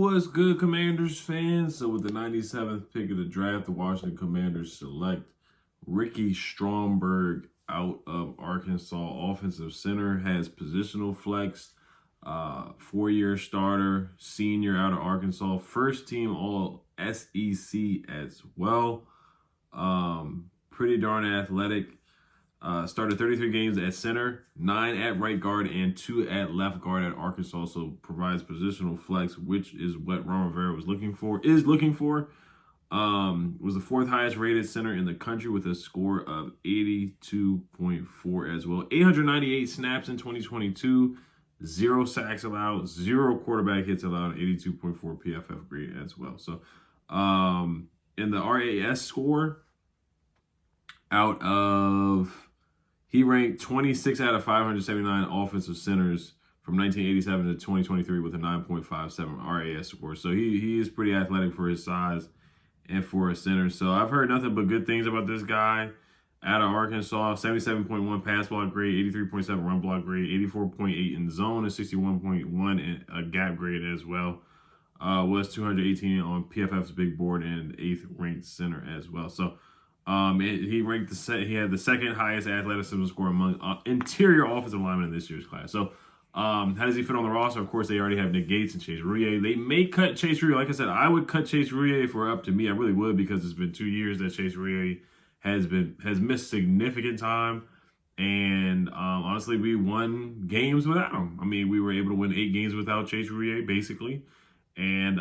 what's good, Commanders fans? So with the 97th pick of the draft, the Washington Commanders select Ricky Stromberg out of Arkansas. Offensive center, has positional flex, 4-year starter, senior out of Arkansas, first team all SEC as well. Pretty darn athletic. Started 33 games at center, 9 at right guard, and 2 at left guard at Arkansas. So provides positional flex, which is what Ron Rivera was looking for. Was the 4th highest rated center in the country with a score of 82.4 as well. 898 snaps in 2022, 0 sacks allowed, 0 quarterback hits allowed, 82.4 PFF grade as well. So in the RAS score, he ranked 26 out of 579 offensive centers from 1987 to 2023 with a 9.57 RAS score. So he is pretty athletic for his size and for a center. So I've heard nothing but good things about this guy out of Arkansas. 77.1 pass block grade, 83.7 run block grade, 84.8 in zone, and 61.1 in a gap grade as well. Was 218 on PFF's big board and 8th ranked center as well. So he had the 2nd highest athleticism score among interior offensive linemen in this year's class. So how does he fit on the roster? Of course, they already have Nick Gates and Chase Roullier. They may cut Chase Roullier. Like I said, I would cut Chase Roullier if it were up to me. I really would, because it's been 2 years that Chase Roullier has missed significant time. And honestly, we won games without him. I mean, we were able to win 8 games without Chase Roullier, basically. And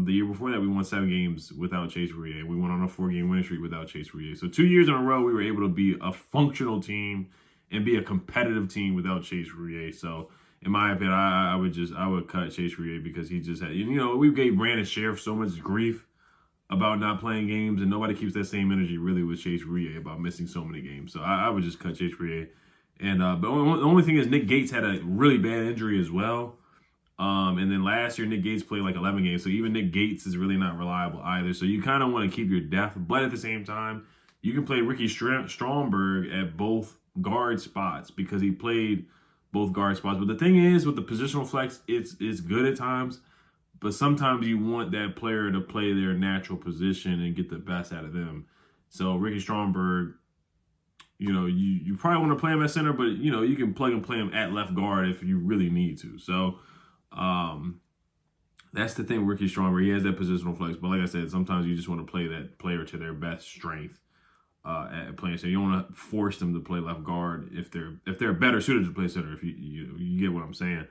the year before that, we won 7 games without Chase Roullier. We went on a 4-game winning streak without Chase Roullier. So 2 years in a row, we were able to be a functional team and be a competitive team without Chase Roullier. So in my opinion, I would cut Chase Roullier, because he just had, we gave Brandon Sheriff so much grief about not playing games, and nobody keeps that same energy really with Chase Roullier about missing so many games. So I would just cut Chase Roullier. And but the only thing is, Nick Gates had a really bad injury as well. And then last year, Nick Gates played like 11 games. So even Nick Gates is really not reliable either. So you kind of want to keep your depth. But at the same time, you can play Ricky Stromberg at both guard spots, because he played both guard spots. But the thing is, with the positional flex, it's good at times. But sometimes you want that player to play their natural position and get the best out of them. So Ricky Stromberg, you probably want to play him at center, but, you can plug and play him at left guard if you really need to. So that's the thing with Ricky Stromberg. He has that positional flex, but like I said, sometimes you just want to play that player to their best strength at playing. So you don't want to force them to play left guard if they're better suited to play center. If you get what I'm saying.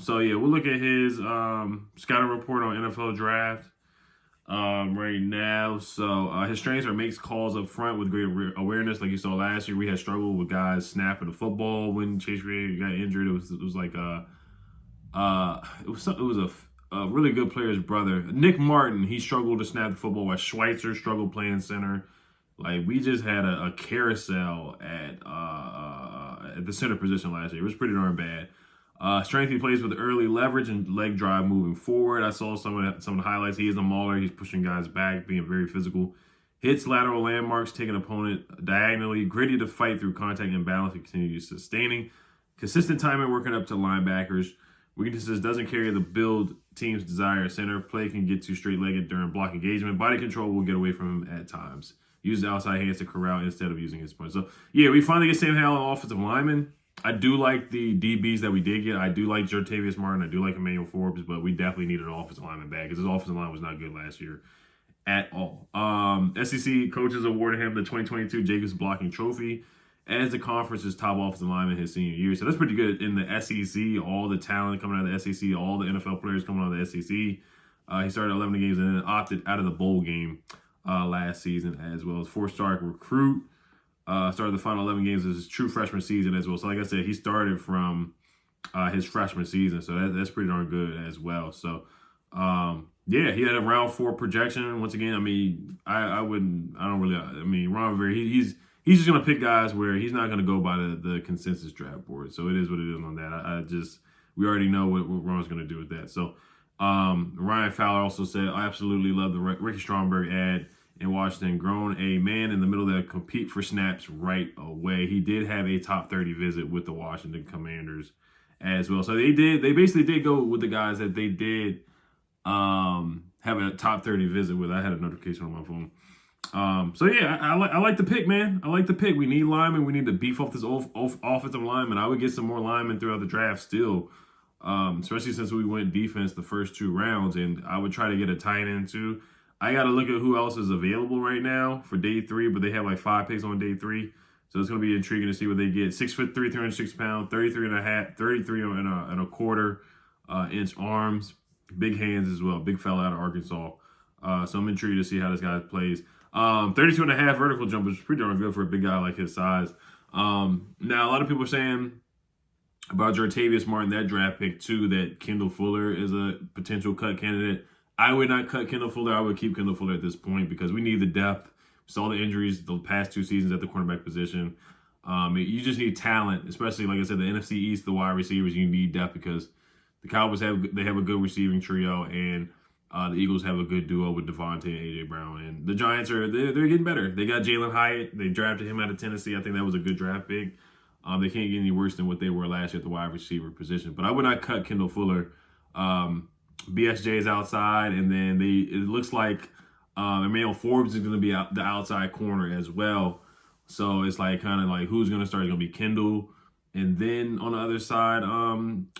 So yeah, we'll look at his scouting report on NFL Draft right now. So his strengths are makes calls up front with great awareness. Like you saw last year, we had struggled with guys snapping the football when Chase Roullier got injured. It was like it was a really good player's brother, Nick Martin. He struggled to snap the football, while Schweitzer struggled playing center. Like, we just had a carousel at the center position last year. It was pretty darn bad. Strength, he plays with early leverage and leg drive moving forward. I saw some of the highlights. He is a mauler. He's pushing guys back, being very physical. Hits lateral landmarks, taking opponent diagonally. Gritty to fight through contact and balance and continue sustaining. Consistent timing, working up to linebackers. Weaknesses, doesn't carry the build team's desired center. Play can get too straight-legged during block engagement. Body control will get away from him at times. Use the outside hands to corral instead of using his punch. So, yeah, we finally get Sam Howell, offensive lineman. I do like the DBs that we did get. I do like Jartavius Martin. I do like Emmanuel Forbes, but we definitely needed an offensive lineman back, because his offensive line was not good last year at all. SEC coaches awarded him the 2022 Jacobs Blocking Trophy as the conference's top offensive lineman his senior year. So that's pretty good in the SEC. All the talent coming out of the SEC, all the NFL players coming out of the SEC. He started 11 games and then opted out of the bowl game last season, as well as 4-star recruit. Started the final 11 games of his true freshman season as well. So like I said, he started from his freshman season. So that's pretty darn good as well. So yeah, he had a round 4 projection. Once again, I mean, Ron Rivera, he's just going to pick guys where he's not going to go by the consensus draft board. So it is what it is on that. We already know what Ron's going to do with that. So Ryan Fowler also said, I absolutely love the Ricky Stromberg ad in Washington. Grown a man in the middle that compete for snaps right away. He did have a top 30 visit with the Washington Commanders as well. So they basically did go with the guys that they did have a top 30 visit with. I had a notification on my phone. So yeah, I like the pick, man. I like the pick. We need linemen. We need to beef up this offensive lineman. I would get some more linemen throughout the draft still, especially since we went defense the first 2 rounds, and I would try to get a tight end too. I got to look at who else is available right now for day 3, but they have like 5 picks on day 3. So it's going to be intriguing to see what they get. 6'3", 306 pounds, 33 and a half, 33 and a quarter inch arms, big hands as well, big fella out of Arkansas. So I'm intrigued to see how this guy plays. 32 and a half vertical jump, which is pretty darn good for a big guy like his size. Now, a lot of people are saying about Jartavius Martin, that draft pick too, that Kendall Fuller is a potential cut candidate. I would not cut Kendall Fuller. I would keep Kendall Fuller at this point because we need the depth. We saw the injuries the past 2 seasons at the cornerback position. You just need talent, especially, like I said, the NFC East, the wide receivers, you need depth because the Cowboys have a good receiving trio, and the Eagles have a good duo with Devontae and A.J. Brown. And the Giants they're getting better. They got Jalen Hyatt. They drafted him out of Tennessee. I think that was a good draft pick. They can't get any worse than what they were last year at the wide receiver position. But I would not cut Kendall Fuller. BSJ is outside, and then it looks like Emmanuel Forbes is going to be the outside corner as well. So it's like kind of like who's going to start? It's going to be Kendall, and then on the other side,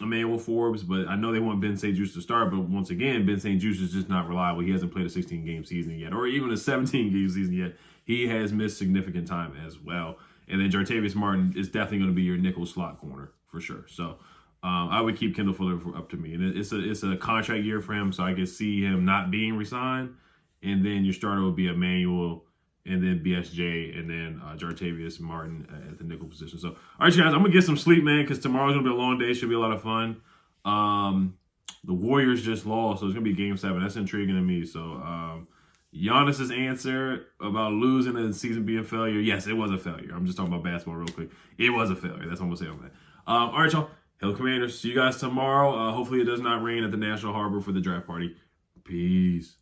Emmanuel Forbes. But I know they want Ben St. Juste to start, but once again, Ben St. Juste is just not reliable. He hasn't played a 16-game season yet, or even a 17-game season yet. He has missed significant time as well. And then Jartavius Martin is definitely going to be your nickel slot corner for sure. So I would keep Kendall Fuller up to me. And it's a contract year for him, so I could see him not being re-signed. And then your starter would be Emmanuel, and then BSJ, and then Jartavius Martin at the nickel position. So, all right, you guys, I'm going to get some sleep, man, because tomorrow's going to be a long day. Should be a lot of fun. The Warriors just lost, so it's going to be Game 7. That's intriguing to me. So, Giannis's answer about losing and the season being a failure, yes, it was a failure. I'm just talking about basketball real quick. It was a failure. That's what I'm going to say on that. All right, y'all. Hello, Commanders. See you guys tomorrow. Hopefully it does not rain at the National Harbor for the draft party. Peace.